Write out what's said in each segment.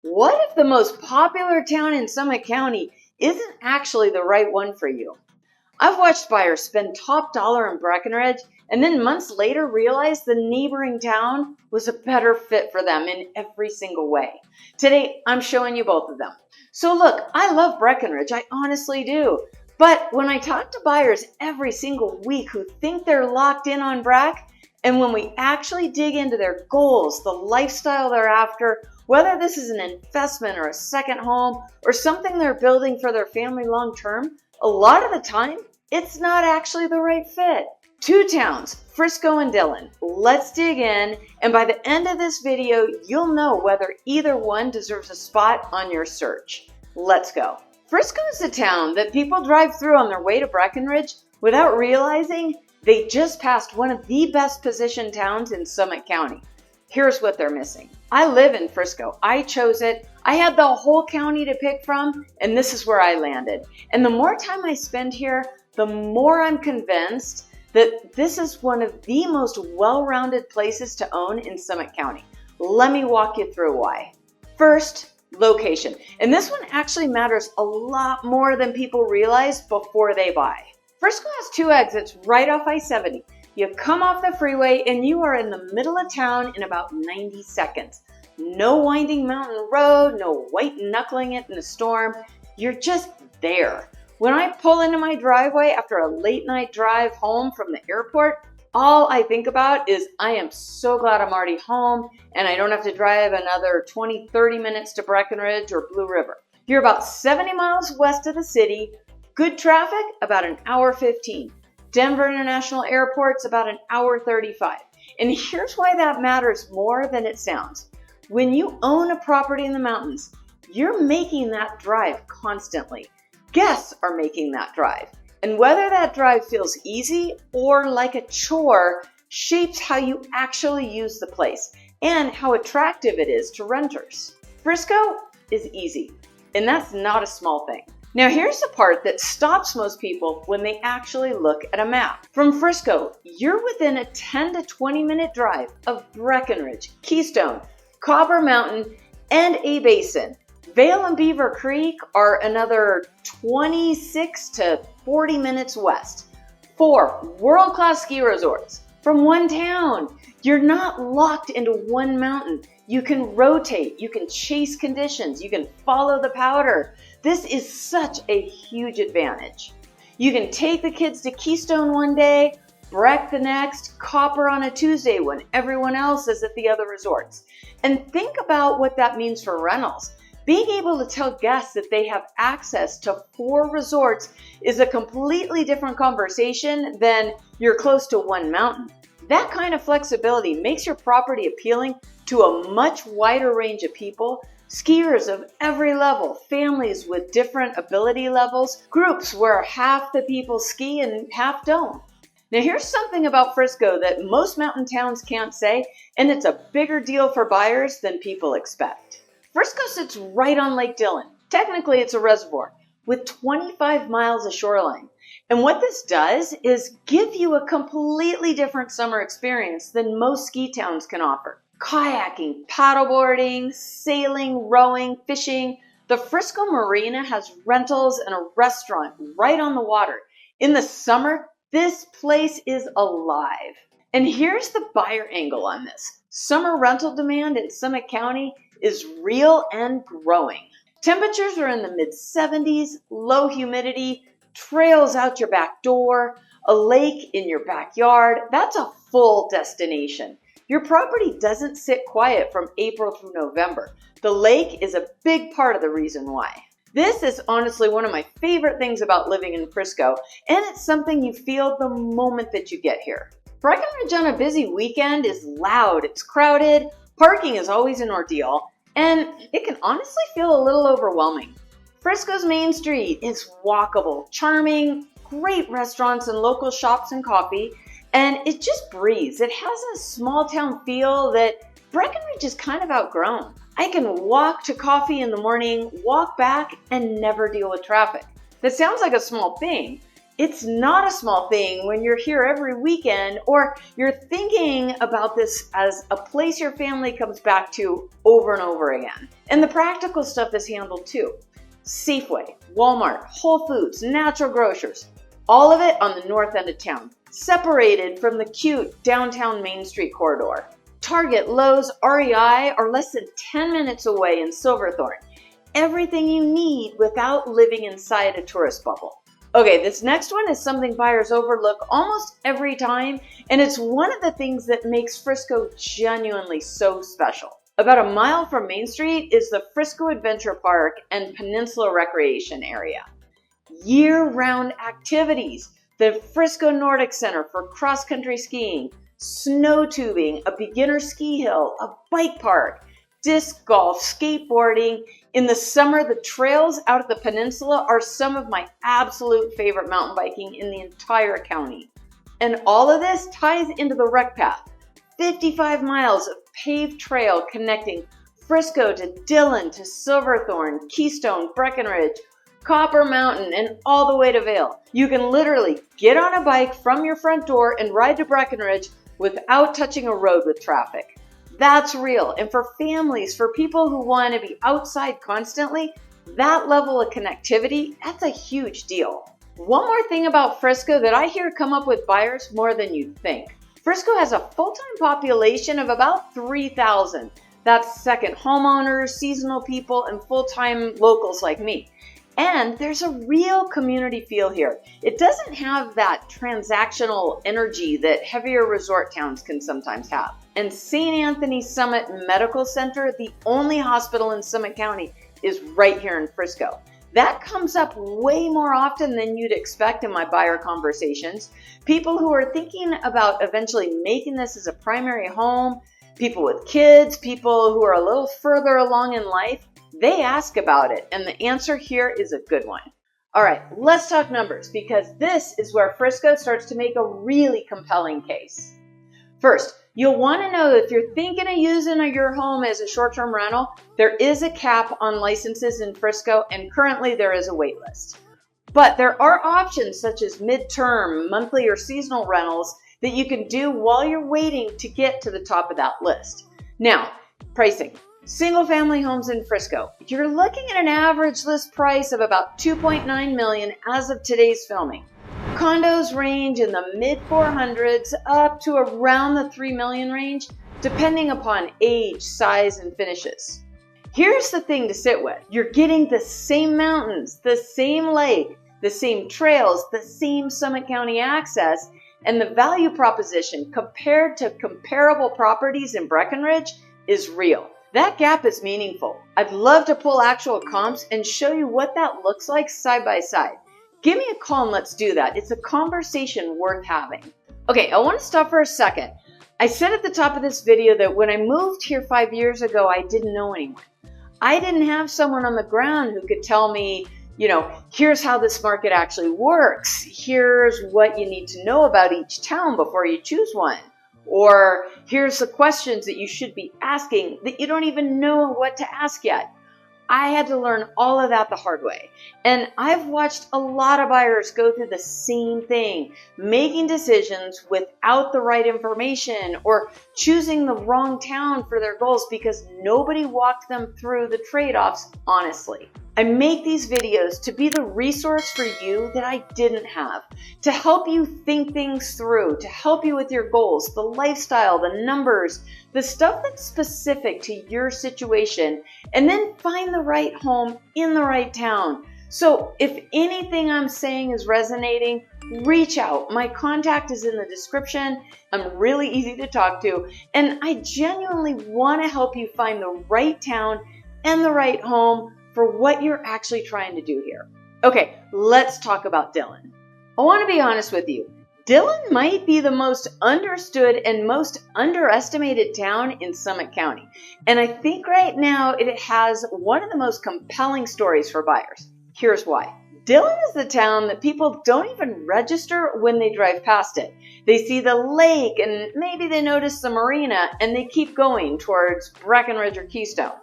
What if the most popular town in Summit County isn't actually the right one for you? I've watched buyers spend top dollar in Breckenridge and then months later realize the neighboring town was a better fit for them in every single way. Today, I'm showing you both of them. So look, I love Breckenridge, I honestly do. But when I talk to buyers every single week who think they're locked in on Breck, and when we actually dig into their goals, the lifestyle they're after, whether this is an investment or a second home or something they're building for their family long term, a lot of the time, it's not actually the right fit. Two towns, Frisco and Dillon. Let's dig in, and by the end of this video, you'll know whether either one deserves a spot on your search. Let's go. Frisco is a town that people drive through on their way to Breckenridge without realizing they just passed one of the best positioned towns in Summit County. Here's what they're missing. I live in Frisco. I chose it. I had the whole county to pick from, and this is where I landed. And the more time I spend here, the more I'm convinced that this is one of the most well-rounded places to own in Summit County. Let me walk you through why. First, location. And this one actually matters a lot more than people realize before they buy. Frisco has two exits right off I-70. You come off the freeway and you are in the middle of town in about 90 seconds. No winding mountain road, no white knuckling it in a storm. You're just there. When I pull into my driveway after a late night drive home from the airport, all I think about is I am so glad I'm already home and I don't have to drive another 20-30 minutes to Breckenridge or Blue River. You're about 70 miles west of the city. Good traffic, about an hour 15. Denver International Airport's about an hour 35. And here's why that matters more than it sounds. When you own a property in the mountains, you're making that drive constantly. Guests are making that drive. And whether that drive feels easy or like a chore shapes how you actually use the place and how attractive it is to renters. Frisco is easy, and that's not a small thing. Now here's the part that stops most people when they actually look at a map. From Frisco, you're within a 10 to 20 minute drive of Breckenridge, Keystone, Copper Mountain, and a basin. Vail and Beaver Creek are another 26 to 40 minutes west. 4 world-class ski resorts from one town. You're not locked into one mountain. You can rotate, you can chase conditions, you can follow the powder. This is such a huge advantage. You can take the kids to Keystone one day, Breck the next, Copper on a Tuesday when everyone else is at the other resorts. And think about what that means for rentals. Being able to tell guests that they have access to 4 resorts is a completely different conversation than you're close to one mountain. That kind of flexibility makes your property appealing to a much wider range of people, skiers of every level, families with different ability levels, groups where half the people ski and half don't. Now here's something about Frisco that most mountain towns can't say, and it's a bigger deal for buyers than people expect. Frisco sits right on Lake Dillon. Technically, it's a reservoir with 25 miles of shoreline. And what this does is give you a completely different summer experience than most ski towns can offer. Kayaking, paddleboarding, sailing, rowing, fishing. The Frisco Marina has rentals and a restaurant right on the water. In the summer, this place is alive. And here's the buyer angle on this. Summer rental demand in Summit County is real and growing. Temperatures are in the mid-70s, low humidity, trails out your back door, a lake in your backyard. That's a full destination. Your property doesn't sit quiet from April through November. The lake is a big part of the reason why. This is honestly one of my favorite things about living in Frisco, and it's something you feel the moment that you get here. Breckenridge on a busy weekend is loud, it's crowded, parking is always an ordeal, and it can honestly feel a little overwhelming. Frisco's Main Street is walkable, charming, great restaurants and local shops and coffee, and it just breathes. It has a small town feel that Breckenridge is kind of outgrown. I can walk to coffee in the morning, walk back, and never deal with traffic. That sounds like a small thing, It's not a small thing when you're here every weekend or you're thinking about this as a place your family comes back to over and over again. And the practical stuff is handled too. Safeway, Walmart, Whole Foods, natural grocers, all of it on the north end of town, separated from the cute downtown Main Street corridor. Target, Lowe's, REI are less than 10 minutes away in Silverthorne. Everything you need without living inside a tourist bubble. Okay, this next one is something buyers overlook almost every time, and it's one of the things that makes Frisco genuinely so special. About a mile from Main Street is the Frisco Adventure Park and Peninsula Recreation Area. Year-round activities, the Frisco Nordic Center for cross-country skiing, snow tubing, a beginner ski hill, a bike park, disc golf, skateboarding. In the summer, the trails out at the peninsula are some of my absolute favorite mountain biking in the entire county. And all of this ties into the rec path. 55 miles of paved trail connecting Frisco to Dillon to Silverthorne, Keystone, Breckenridge, Copper Mountain, and all the way to Vail. You can literally get on a bike from your front door and ride to Breckenridge without touching a road with traffic. That's real. And for families, for people who want to be outside constantly, that level of connectivity, that's a huge deal. One more thing about Frisco that I hear come up with buyers more than you'd think. Frisco has a full-time population of about 3,000. That's second homeowners, seasonal people, and full-time locals like me. And there's a real community feel here. It doesn't have that transactional energy that heavier resort towns can sometimes have. And St. Anthony Summit Medical Center, the only hospital in Summit County, is right here in Frisco. That comes up way more often than you'd expect in my buyer conversations. People who are thinking about eventually making this as a primary home, people with kids, people who are a little further along in life, they ask about it, and the answer here is a good one. All right, let's talk numbers, because this is where Frisco starts to make a really compelling case. First, you'll want to know if you're thinking of using your home as a short-term rental, there is a cap on licenses in Frisco, and currently there is a wait list. But there are options such as mid-term, monthly, or seasonal rentals that you can do while you're waiting to get to the top of that list. Now, pricing. Single-family homes in Frisco. You're looking at an average list price of about $2.9 million as of today's filming. Condos range in the mid-400s up to around the $3 million range, depending upon age, size, and finishes. Here's the thing to sit with. You're getting the same mountains, the same lake, the same trails, the same Summit County access, and the value proposition compared to comparable properties in Breckenridge is real. That gap is meaningful. I'd love to pull actual comps and show you what that looks like side by side. Give me a call and let's do that. It's a conversation worth having. Okay, I want to stop for a second. I said at the top of this video that when I moved here 5 years ago, I didn't know anyone. I didn't have someone on the ground who could tell me, here's how this market actually works. Here's what you need to know about each town before you choose one. Or here's the questions that you should be asking that you don't even know what to ask yet. I had to learn all of that the hard way. And I've watched a lot of buyers go through the same thing, making decisions without the right information or choosing the wrong town for their goals because nobody walked them through the trade-offs honestly. I make these videos to be the resource for you that I didn't have, to help you think things through, to help you with your goals, the lifestyle, the numbers, the stuff that's specific to your situation, and then find the right home in the right town. So if anything I'm saying is resonating, reach out. My contact is in the description. I'm really easy to talk to, and I genuinely want to help you find the right town and the right home for what you're actually trying to do here. Okay, let's talk about Dillon. I want to be honest with you. Dillon might be the most understood and most underestimated town in Summit County. And I think right now it has one of the most compelling stories for buyers. Here's why. Dillon is the town that people don't even register when they drive past it. They see the lake and maybe they notice the marina and they keep going towards Breckenridge or Keystone.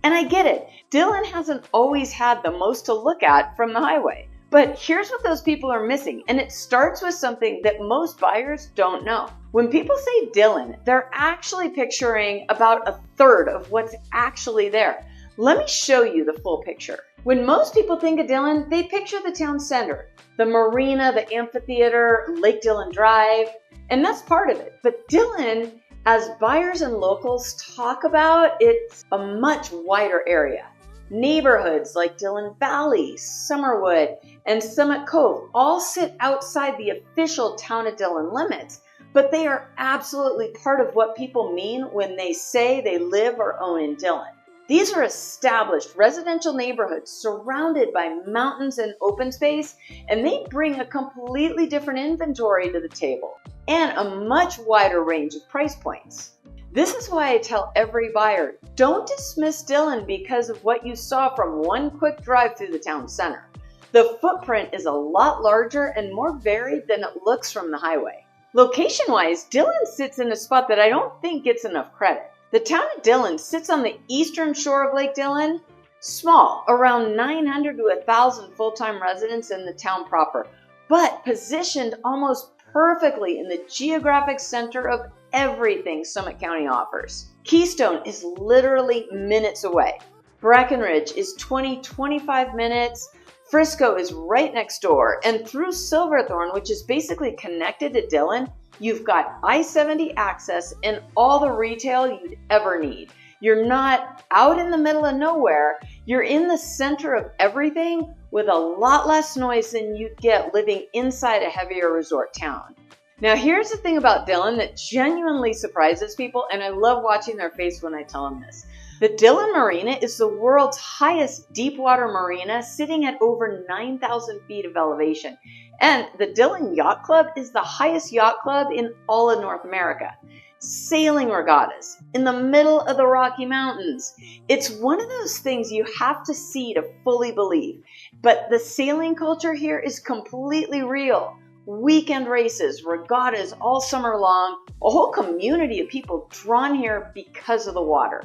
And I get it. Dillon hasn't always had the most to look at from the highway. But here's what those people are missing, and it starts with something that most buyers don't know. When people say Dillon, they're actually picturing about a third of what's actually there. Let me show you the full picture. When most people think of Dillon, they picture the town center, the marina, the amphitheater, Lake Dillon Drive, and that's part of it. But Dillon, as buyers and locals talk about, it's a much wider area. Neighborhoods like Dillon Valley, Summerwood, and Summit Cove all sit outside the official Town of Dillon limits, but they are absolutely part of what people mean when they say they live or own in Dillon. These are established residential neighborhoods surrounded by mountains and open space, and they bring a completely different inventory to the table and a much wider range of price points. This is why I tell every buyer, don't dismiss Dillon because of what you saw from one quick drive through the town center. The footprint is a lot larger and more varied than it looks from the highway. Location-wise, Dillon sits in a spot that I don't think gets enough credit. The town of Dillon sits on the eastern shore of Lake Dillon, small, around 900 to 1,000 full-time residents in the town proper, but positioned almost perfectly in the geographic center of everything Summit County offers. Keystone is literally minutes away. Breckenridge is 25 minutes. Frisco is right next door. And through Silverthorne, which is basically connected to Dillon, you've got I-70 access and all the retail you'd ever need. You're not out in the middle of nowhere. You're in the center of everything with a lot less noise than you'd get living inside a heavier resort town. Now, here's the thing about Dillon that genuinely surprises people, and I love watching their face when I tell them this. The Dillon Marina is the world's highest deep water marina, sitting at over 9,000 feet of elevation. And the Dillon Yacht Club is the highest yacht club in all of North America. Sailing regattas in the middle of the Rocky Mountains. It's one of those things you have to see to fully believe. But the sailing culture here is completely real. Weekend races, regattas all summer long, a whole community of people drawn here because of the water.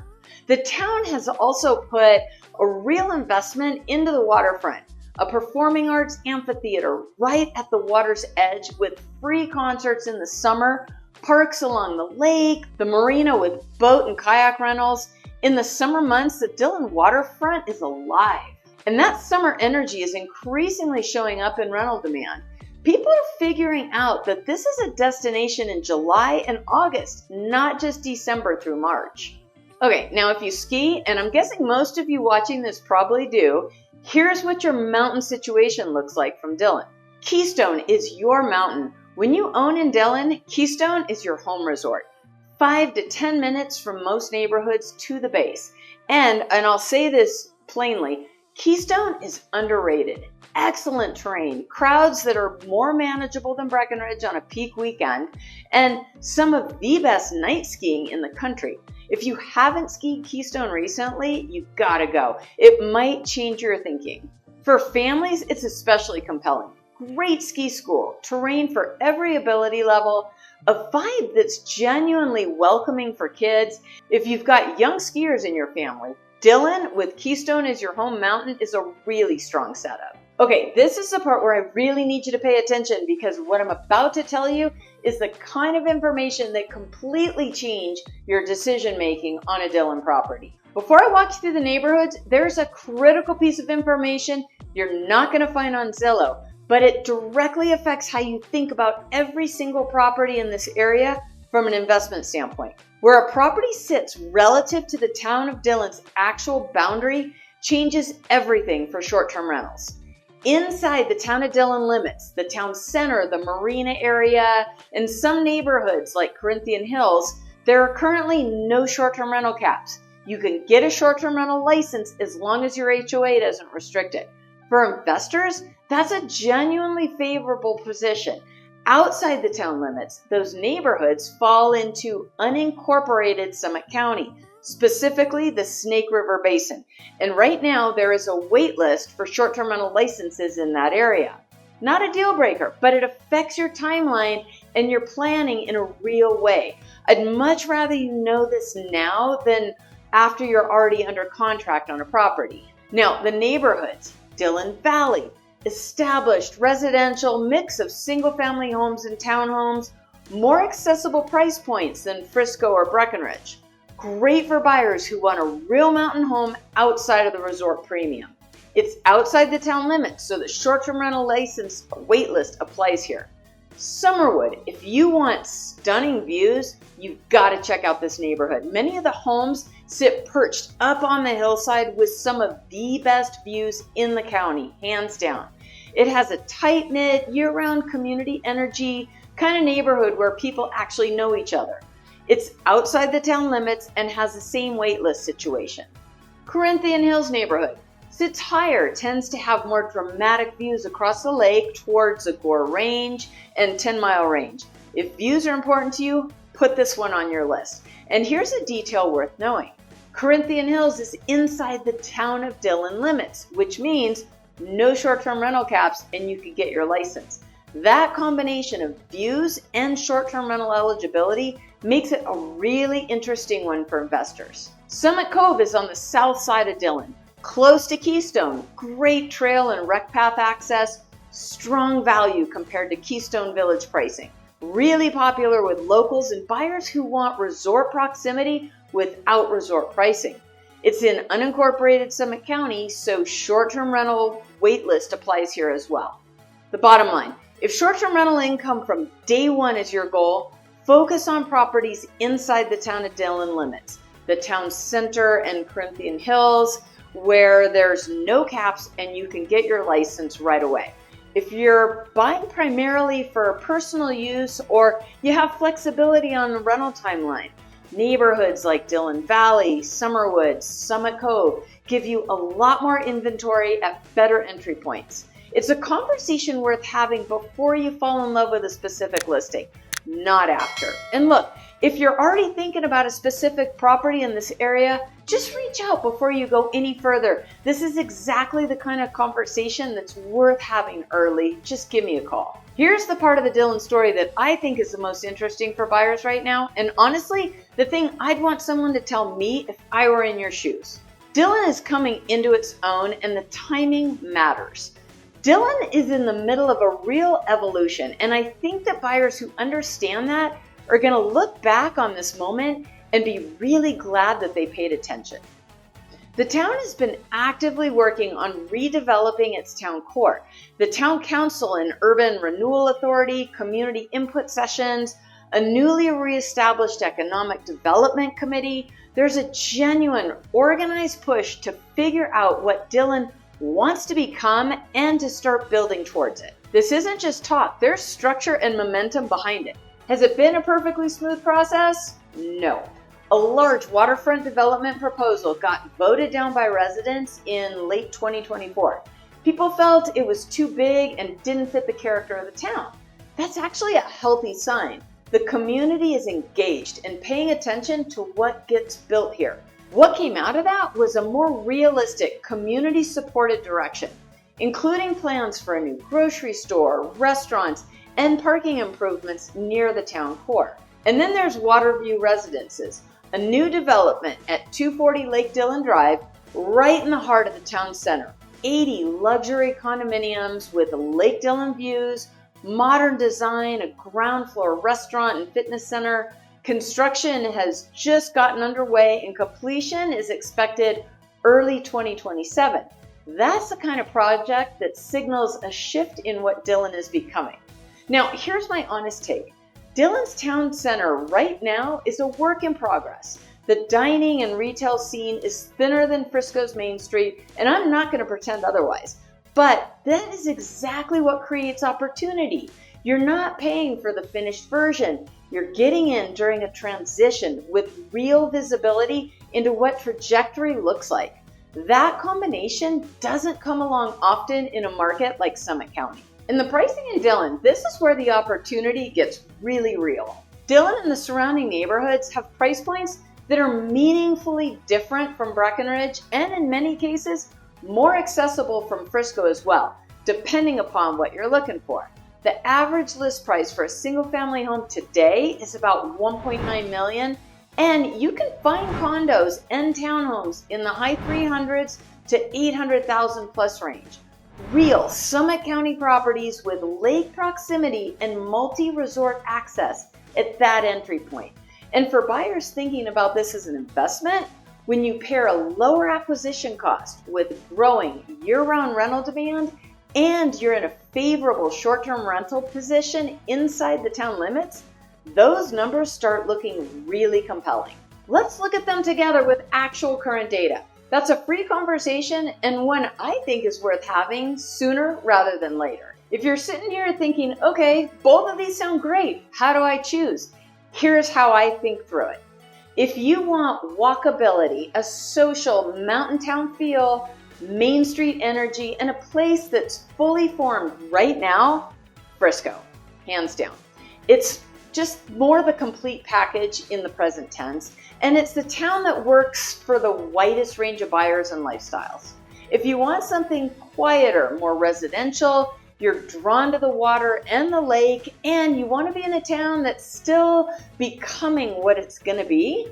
The town has also put a real investment into the waterfront, a performing arts amphitheater right at the water's edge with free concerts in the summer, parks along the lake, the marina with boat and kayak rentals. In the summer months, the Dillon waterfront is alive. And that summer energy is increasingly showing up in rental demand. People are figuring out that this is a destination in July and August, not just December through March. Okay, now if you ski, and I'm guessing most of you watching this probably do, here's what your mountain situation looks like from Dillon. Keystone is your mountain. When you own in Dillon, Keystone is your home resort. 5 to 10 minutes from most neighborhoods to the base. And I'll say this plainly, Keystone is underrated. Excellent terrain, crowds that are more manageable than Breckenridge on a peak weekend, and some of the best night skiing in the country. If you haven't skied Keystone recently, you've got to go. It might change your thinking. For families, it's especially compelling. Great ski school, terrain for every ability level, a vibe that's genuinely welcoming for kids. If you've got young skiers in your family, Dillon with Keystone as your home mountain is a really strong setup. Okay, this is the part where I really need you to pay attention because what I'm about to tell you is the kind of information that completely change your decision making on a Dillon property. Before I walk you through the neighborhoods, there's a critical piece of information you're not going to find on Zillow, but it directly affects how you think about every single property in this area from an investment standpoint. Where a property sits relative to the town of Dillon's actual boundary changes everything for short-term rentals. Inside the town of Dillon limits, the town center, the marina area, and some neighborhoods like Corinthian Hills, there are currently no short-term rental caps. You can get a short-term rental license as long as your HOA doesn't restrict it. For investors, that's a genuinely favorable position. Outside the town limits, those neighborhoods fall into unincorporated Summit County, specifically the Snake River Basin. And right now, there is a wait list for short-term rental licenses in that area. Not a deal breaker, but it affects your timeline and your planning in a real way. I'd much rather you know this now than after you're already under contract on a property. Now, the neighborhoods, Dillon Valley, established residential mix of single-family homes and townhomes, more accessible price points than Frisco or Breckenridge. Great for buyers who want a real mountain home outside of the resort premium. It's outside the town limits, so the short-term rental license waitlist applies here. Summerwood, if you want stunning views, you've got to check out this neighborhood. Many of the homes sit perched up on the hillside with some of the best views in the county, hands down. It has a tight-knit, year-round community energy kind of neighborhood where people actually know each other. It's outside the town limits and has the same waitlist situation. Corinthian Hills neighborhood sits higher, tends to have more dramatic views across the lake towards the Gore Range and 10 Mile Range. If views are important to you, put this one on your list. And here's a detail worth knowing. Corinthian Hills is inside the town of Dillon limits, which means no short-term rental caps and you can get your license. That combination of views and short-term rental eligibility makes it a really interesting one for investors. Summit Cove is on the south side of Dillon, close to Keystone, great trail and rec path access, strong value compared to Keystone Village pricing. Really popular with locals and buyers who want resort proximity without resort pricing. It's in unincorporated Summit County, so short-term rental waitlist applies here as well. The bottom line, if short-term rental income from day one is your goal, focus on properties inside the town of Dillon limits, the town center and Corinthian Hills, where there's no caps and you can get your license right away. If you're buying primarily for personal use or you have flexibility on the rental timeline, neighborhoods like Dillon Valley, Summerwood, Summit Cove give you a lot more inventory at better entry points. It's a conversation worth having before you fall in love with a specific listing, not after. And look, if you're already thinking about a specific property in this area, just reach out before you go any further. This is exactly the kind of conversation that's worth having early. Just give me a call. Here's the part of the Dillon story that I think is the most interesting for buyers right now, and honestly, the thing I'd want someone to tell me if I were in your shoes. Dillon is coming into its own, and the timing matters. Dillon is in the middle of a real evolution, and I think that buyers who understand that are going to look back on this moment and be really glad that they paid attention. The town has been actively working on redeveloping its town core. The town council and urban renewal authority, community input sessions, a newly reestablished economic development committee. There's a genuine organized push to figure out what Dillon wants to become and to start building towards it. This isn't just talk, there's structure and momentum behind it. Has it been a perfectly smooth process? No. A large waterfront development proposal got voted down by residents in late 2024. People felt it was too big and didn't fit the character of the town. That's actually a healthy sign. The community is engaged and paying attention to what gets built here. What came out of that was a more realistic, community-supported direction, including plans for a new grocery store, restaurants, and parking improvements near the town core. And then there's Waterview Residences, a new development at 240 Lake Dillon Drive, right in the heart of the town center. 80 luxury condominiums with Lake Dillon views, modern design, a ground floor restaurant and fitness center. Construction has just gotten underway and completion is expected early 2027. That's the kind of project that signals a shift in what Dillon is becoming. Now, here's my honest take. Dillon's town center right now is a work in progress. The dining and retail scene is thinner than Frisco's Main Street, and I'm not going to pretend otherwise. But that is exactly what creates opportunity. You're not paying for the finished version. You're getting in during a transition with real visibility into what trajectory looks like. That combination doesn't come along often in a market like Summit County. In the pricing in Dillon, this is where the opportunity gets really real. Dillon and the surrounding neighborhoods have price points that are meaningfully different from Breckenridge and in many cases more accessible from Frisco as well, depending upon what you're looking for. The average list price for a single family home today is about $1.9 million, and you can find condos and townhomes in the high 300s to 800,000 plus range. Real Summit County properties with lake proximity and multi-resort access at that entry point. And for buyers thinking about this as an investment, when you pair a lower acquisition cost with growing year-round rental demand and you're in a favorable short-term rental position inside the town limits, those numbers start looking really compelling. Let's look at them together with actual current data. That's a free conversation and one I think is worth having sooner rather than later. If you're sitting here thinking, okay, both of these sound great, how do I choose? Here's how I think through it. If you want walkability, a social mountain town feel, Main Street energy, and a place that's fully formed right now, Frisco, hands down. It's just more the complete package in the present tense, and it's the town that works for the widest range of buyers and lifestyles. If you want something quieter, more residential, you're drawn to the water and the lake, and you want to be in a town that's still becoming what it's going to be,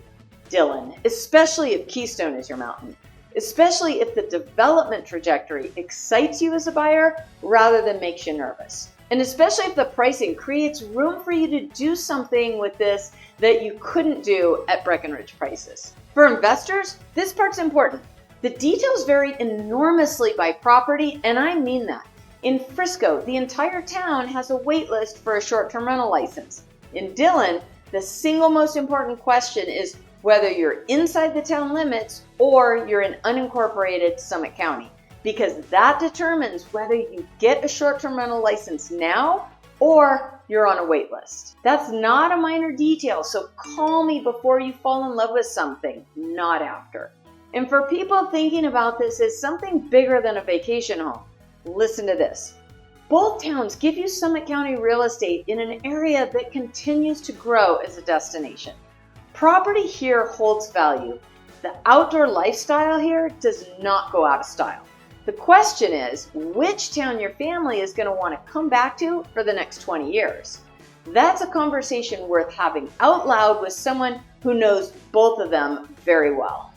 Dillon, especially if Keystone is your mountain, especially if the development trajectory excites you as a buyer rather than makes you nervous. And especially if the pricing creates room for you to do something with this that you couldn't do at Breckenridge prices. For investors, this part's important. The details vary enormously by property, and I mean that. In Frisco, the entire town has a wait list for a short-term rental license. In Dillon, the single most important question is whether you're inside the town limits or you're in unincorporated Summit County, because that determines whether you get a short-term rental license now or you're on a wait list. That's not a minor detail, so call me before you fall in love with something, not after. And for people thinking about this as something bigger than a vacation home, listen to this. Both towns give you Summit County real estate in an area that continues to grow as a destination. Property here holds value. The outdoor lifestyle here does not go out of style. The question is, which town your family is going to want to come back to for the next 20 years? That's a conversation worth having out loud with someone who knows both of them very well.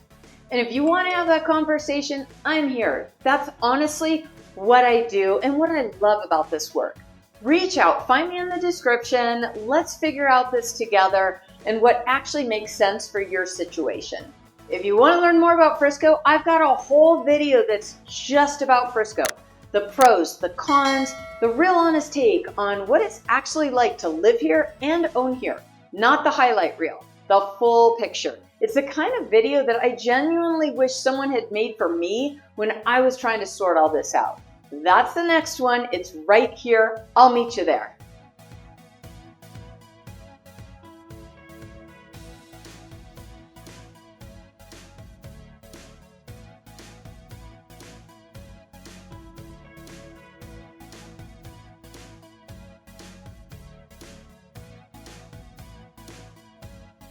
And if you want to have that conversation, I'm here. That's honestly what I do and what I love about this work. Reach out, find me in the description. Let's figure out this together and what actually makes sense for your situation. If you want to learn more about Frisco, I've got a whole video that's just about Frisco. The pros, the cons, the real honest take on what it's actually like to live here and own here. Not the highlight reel, the full picture. It's the kind of video that I genuinely wish someone had made for me when I was trying to sort all this out. That's the next one. It's right here. I'll meet you there.